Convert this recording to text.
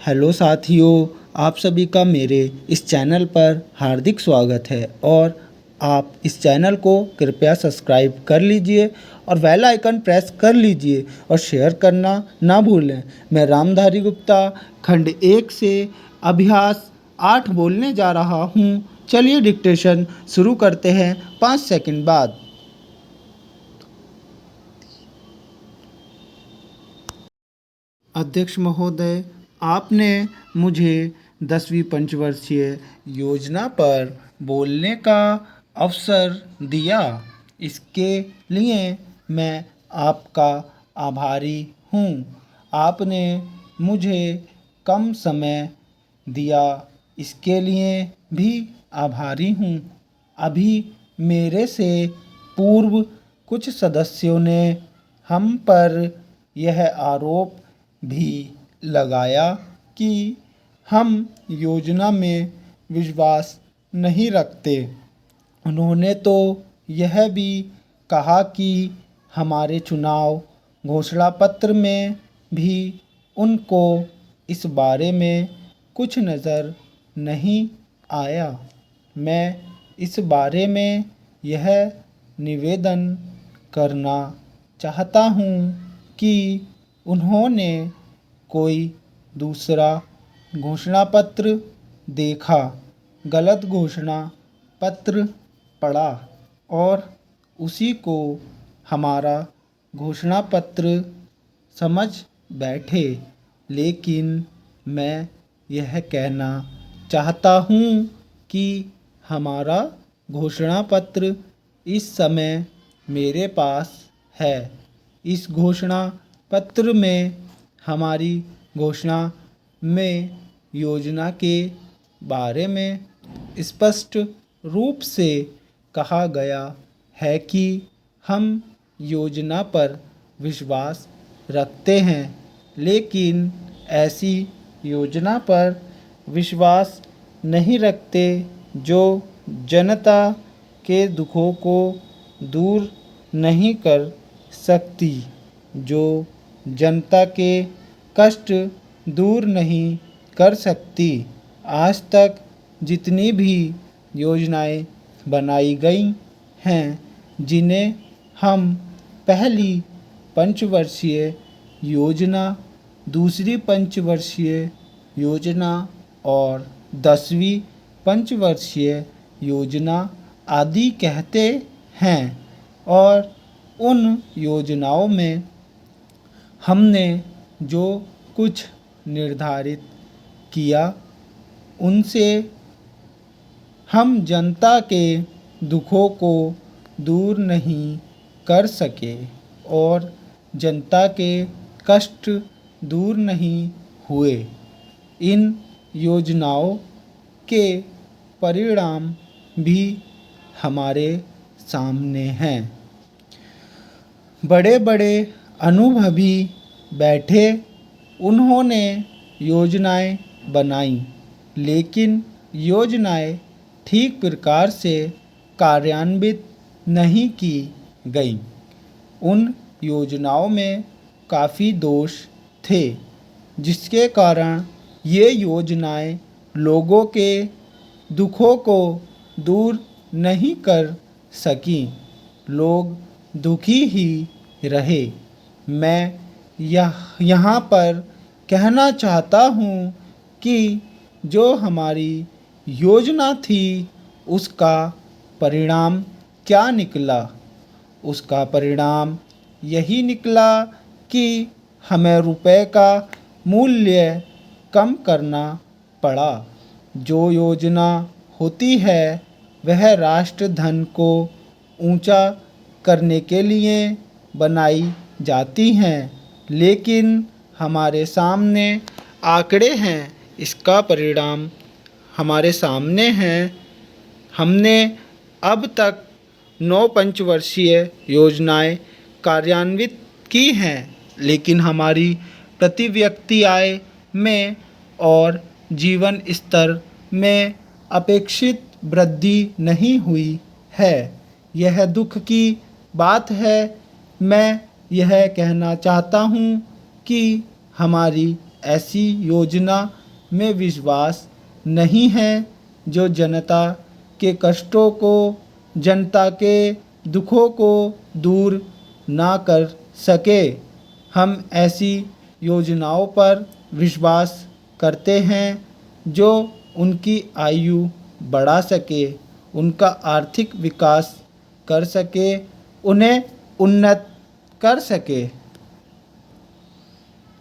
Hello साथियों, आप सभी का मेरे इस चैनल पर हार्दिक स्वागत है और आप इस चैनल को कृपया सब्सक्राइब कर लीजिए और बेल आइकन प्रेस कर लीजिए और शेयर करना ना भूलें। मैं रामधारी गुप्ता खंड 1 से अभ्यास 8 बोलने जा रहा हूँ। चलिए डिक्टेशन शुरू करते हैं 5 सेकंड बाद। अध्यक्ष महोदय, आपने मुझे 10वीं पंचवर्षीय योजना पर बोलने का अवसर दिया। इसके लिए मैं आपका आभारी हूँ। आपने मुझे कम समय दिया, इसके लिए भी आभारी हूँ। अभी मेरे से पूर्व कुछ सदस्यों ने हम पर यह आरोप भी लगाया कि हम योजना में विश्वास नहीं रखते। उन्होंने तो यह भी कहा कि हमारे चुनाव घोषणा पत्र में भी उनको इस बारे में कुछ नज़र नहीं आया। मैं इस बारे में यह निवेदन करना चाहता हूँ कि उन्होंने कोई दूसरा घोषणा पत्र देखा, गलत घोषणा पत्र पढ़ा और उसी को हमारा घोषणा पत्र समझ बैठे। लेकिन मैं यह कहना चाहता हूँ कि हमारा घोषणा पत्र इस समय मेरे पास है। इस घोषणा पत्र में हमारी घोषणा में योजना के बारे में स्पष्ट रूप से कहा गया है कि हम योजना पर विश्वास रखते हैं, लेकिन ऐसी योजना पर विश्वास नहीं रखते जो जनता के दुखों को दूर नहीं कर सकती, जो जनता के कष्ट दूर नहीं कर सकती। आज तक जितनी भी योजनाएं बनाई गई हैं, जिन्हें हम पहली पंचवर्षीय योजना, दूसरी पंचवर्षीय योजना और 10वीं पंचवर्षीय योजना आदि कहते हैं, और उन योजनाओं में हमने जो कुछ निर्धारित किया उनसे हम जनता के दुखों को दूर नहीं कर सके और जनता के कष्ट दूर नहीं हुए। इन योजनाओं के परिणाम भी हमारे सामने हैं। बड़े बड़े अनुभवी बैठे, उन्होंने योजनाएं बनाई, लेकिन योजनाएं ठीक प्रकार से कार्यान्वित नहीं की गई। उन योजनाओं में काफ़ी दोष थे, जिसके कारण ये योजनाएं लोगों के दुखों को दूर नहीं कर सकीं। लोग दुखी ही रहे। मैं यहाँ पर कहना चाहता हूँ कि जो हमारी योजना थी उसका परिणाम क्या निकला। उसका परिणाम यही निकला कि हमें रुपए का मूल्य कम करना पड़ा। जो योजना होती है वह राष्ट्र धन को ऊंचा करने के लिए बनाई जाती हैं, लेकिन हमारे सामने आंकड़े हैं, इसका परिणाम हमारे सामने हैं। हमने अब तक 9 पंचवर्षीय योजनाएं कार्यान्वित की हैं, लेकिन हमारी प्रति व्यक्ति आय में और जीवन स्तर में अपेक्षित वृद्धि नहीं हुई है। यह दुख की बात है। मैं यह कहना चाहता हूँ कि हमारी ऐसी योजना में विश्वास नहीं है जो जनता के कष्टों को, जनता के दुखों को दूर ना कर सके। हम ऐसी योजनाओं पर विश्वास करते हैं जो उनकी आयु बढ़ा सके, उनका आर्थिक विकास कर सके, उन्हें उन्नत कर सके।